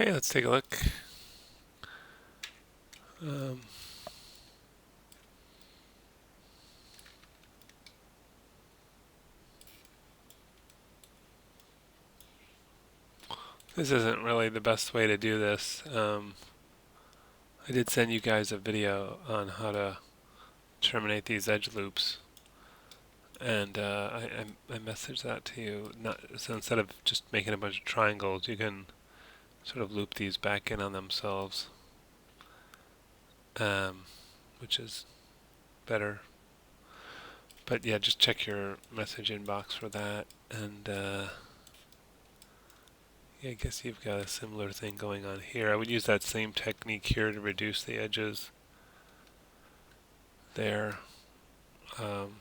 Okay, let's take a look. Um, this isn't really the best way to do this. I did send you guys a video on how to terminate these edge loops, and I messaged that to you. So instead of just making a bunch of triangles, you can sort of loop these back in on themselves, which is better. But yeah, just check your message inbox for that, and yeah, I guess you've got a similar thing going on here. I would use that same technique here to reduce the edges there. Um,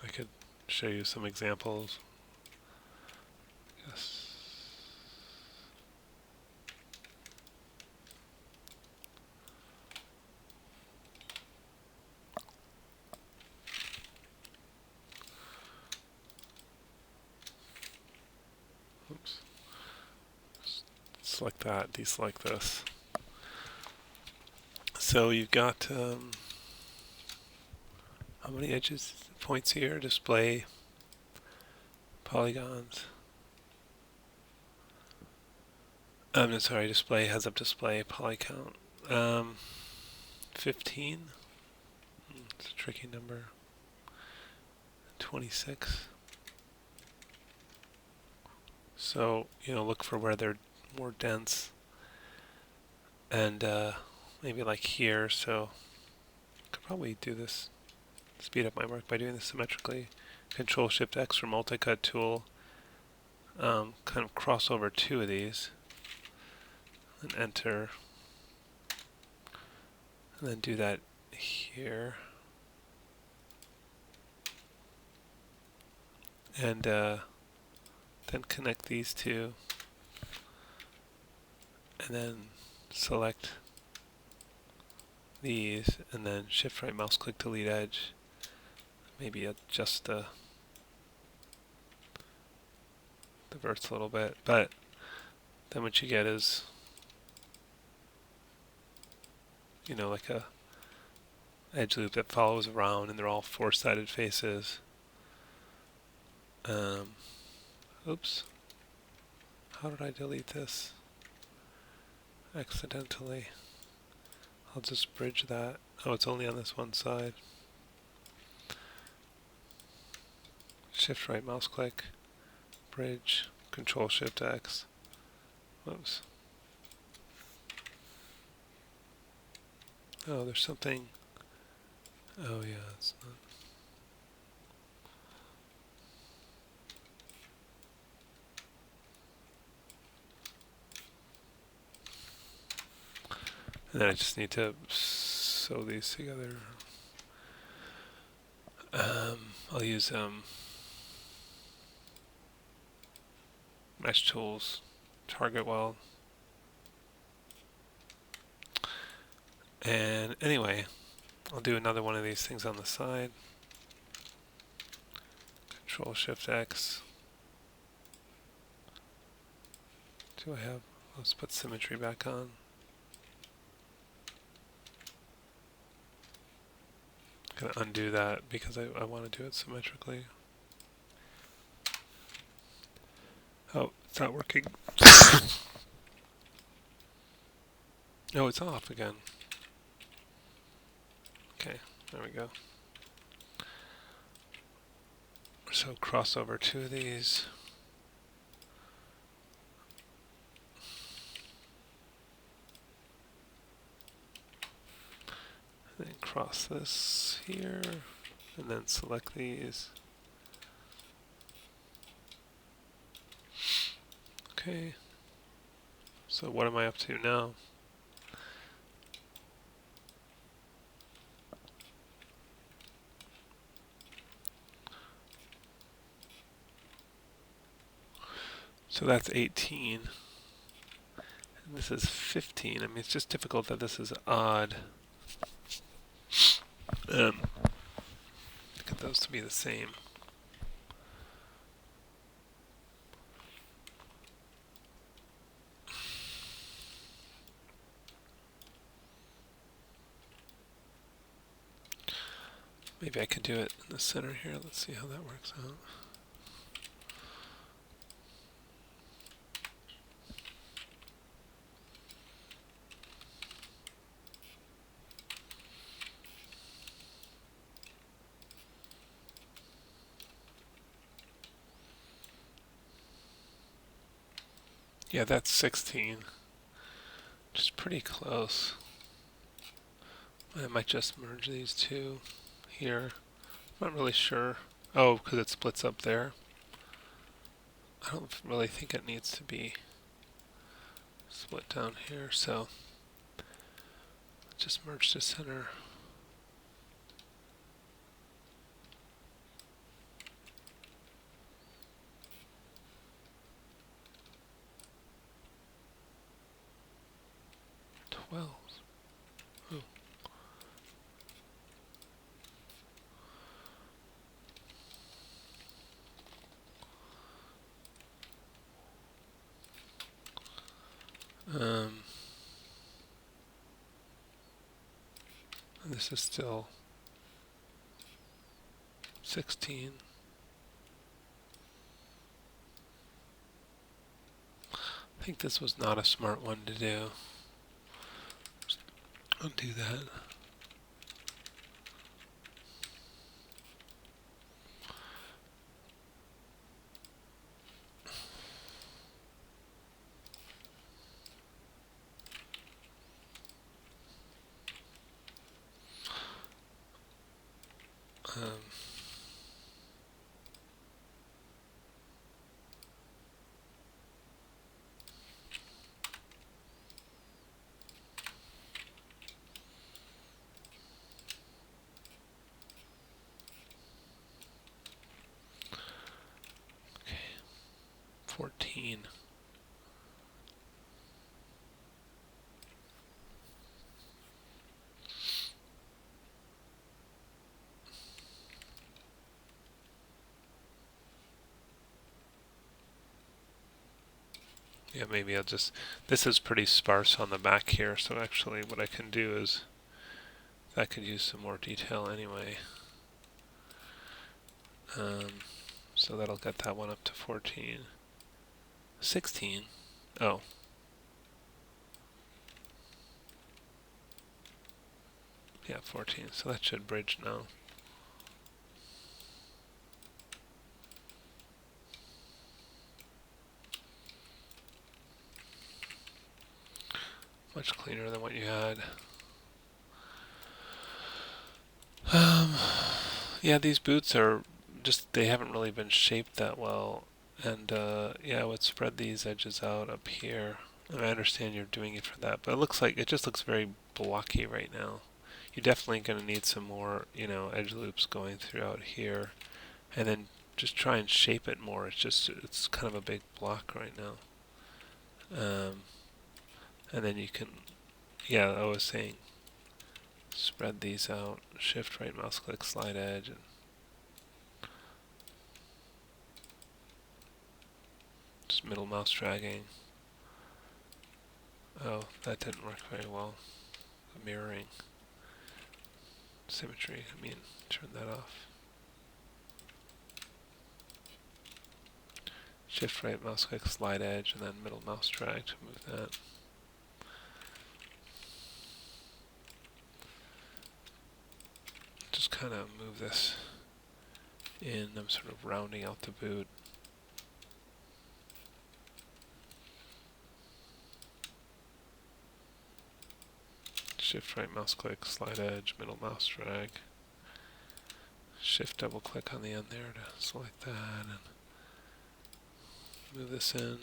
I could show you some examples. Yes. Oops. Select that, deselect this. So you've got how many edges points here? Display polygons. I'm sorry, display heads up display poly count. 15. It's a tricky number. 26. So look for where they're more dense, and maybe like here. So I could probably do this, speed up my work by doing this symmetrically. Control Shift X for multi-cut tool. Kind of cross over two of these and enter, and then do that here, and then connect these two, and then select these, and then shift right mouse click to lead edge. Maybe adjust the verts a little bit, but then what you get is like a edge loop that follows around, and they're all four-sided faces. Oops, how did I delete this accidentally? I'll just bridge that. Oh, it's only on this one side. Shift right mouse click, bridge, Control Shift X. Whoops. Oh, there's something. Oh yeah, it's not. And then I just need to sew these together. I'll use mesh tools, target weld. And anyway, I'll do another one of these things on the side. Control Shift X. Do I have? Let's put symmetry back on. I'm gonna undo that because I want to do it symmetrically. Oh, it's not working. Oh, it's off again. Okay, there we go. So cross over two of these. And then cross this here, and then select these. Okay. So what am I up to now? So that's 18. And this is 15. I mean, it's just difficult that this is odd. Get those to be the same. Maybe I could do it in the center here. Let's see how that works out. Yeah, that's 16. Which is pretty close. I might just merge these two here. I'm not really sure. Oh, because it splits up there. I don't really think it needs to be split down here, so just merge to center. Oh. And this is still 16. I think this was not a smart one to do. Just undo that. Okay, 14. Yeah, maybe I'll just, this is pretty sparse on the back here, so actually what I can do is, I could use some more detail anyway. So that'll get that one up to 14. 16? Oh. Yeah, 14, so that should bridge now. Much cleaner than what you had. Yeah, these boots are just, they haven't really been shaped that well. And yeah, I would spread these edges out up here. And I understand you're doing it for that, but it looks like, it just looks very blocky right now. You're definitely going to need some more, edge loops going throughout here. And then just try and shape it more. It's just, it's kind of a big block right now. And then you can, yeah, I was saying, spread these out, shift right mouse click, slide edge, and just middle mouse dragging. Oh, that didn't work very well. Mirroring. Symmetry, turn that off. Shift right mouse click, slide edge, and then middle mouse drag to move that. Just kind of move this in. I'm sort of rounding out the boot. Shift right mouse click, slide edge, middle mouse drag. Shift double click on the end there to select that and move this in.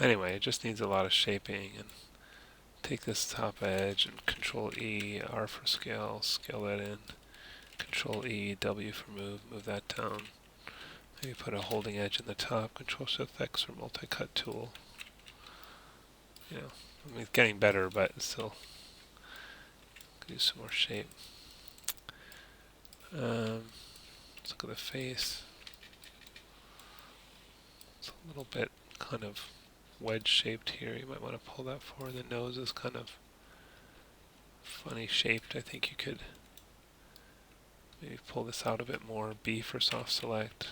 Anyway, it just needs a lot of shaping, and take this top edge and Control E, R for scale, scale that in. Control E, W for move that down. Maybe put a holding edge in the top, Control Shift X or multi-cut tool. It's getting better, but still could use some more shape. Let's look at the face. It's a little bit kind of wedge shaped here. You might want to pull that forward. The nose is kind of funny shaped. I think you could maybe pull this out a bit more. B for soft select.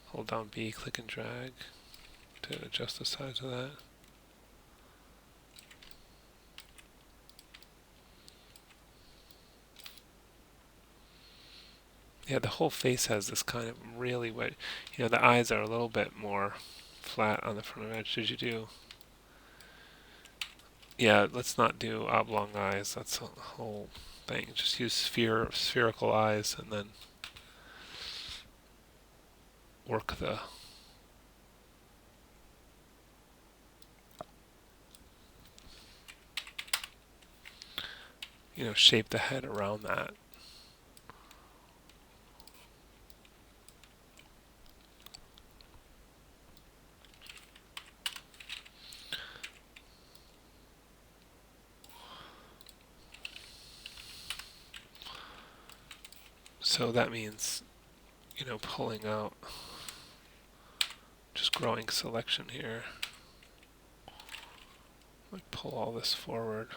Hold down B, click and drag to adjust the size of that. Yeah, the whole face has this kind of really wet, the eyes are a little bit more flat on the front of edge. Did you do? Yeah, let's not do oblong eyes. That's a whole thing. Just use spherical eyes and then work the shape the head around that. So that means, pulling out, just growing selection here. Like pull all this forward.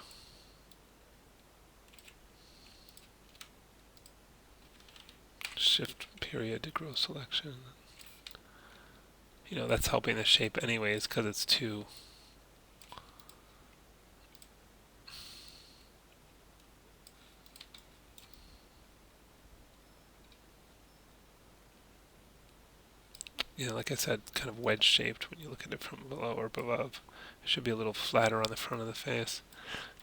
Shift period to grow selection. That's helping the shape anyways because it's too. Like I said, kind of wedge shaped when you look at it from below or above. It should be a little flatter on the front of the face.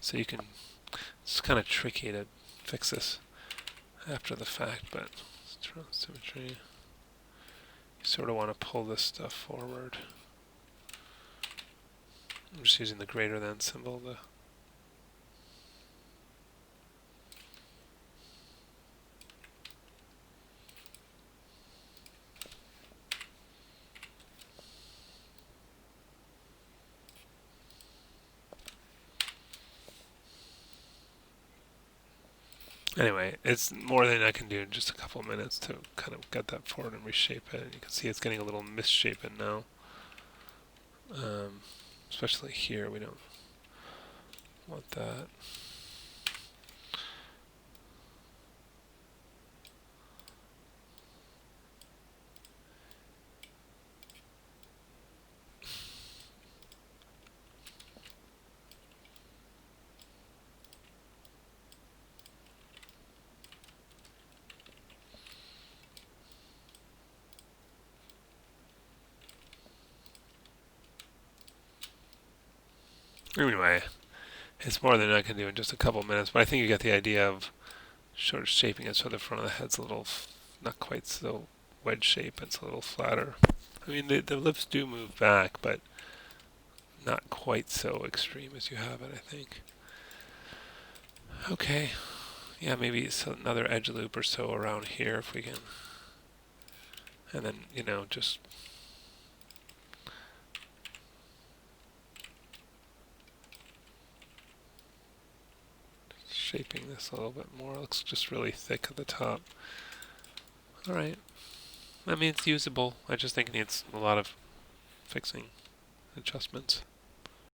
So you can, it's kind of tricky to fix this after the fact, but let's turn on symmetry. You sort of want to pull this stuff forward. I'm just using the greater than symbol to anyway, it's more than I can do in just a couple minutes to kind of get that forward and reshape it. And you can see it's getting a little misshapen now. Especially here, we don't want that. Anyway, it's more than I can do in just a couple minutes, but I think you get the idea of sort of shaping it so the front of the head's a little, not quite so wedge shape, it's a little flatter. I mean, the lips do move back, but not quite so extreme as you have it, I think. Okay, yeah, maybe it's another edge loop or so around here if we can. And then, just shaping this a little bit more. It looks just really thick at the top. Alright. I mean, it's usable. I just think it needs a lot of fixing, adjustments.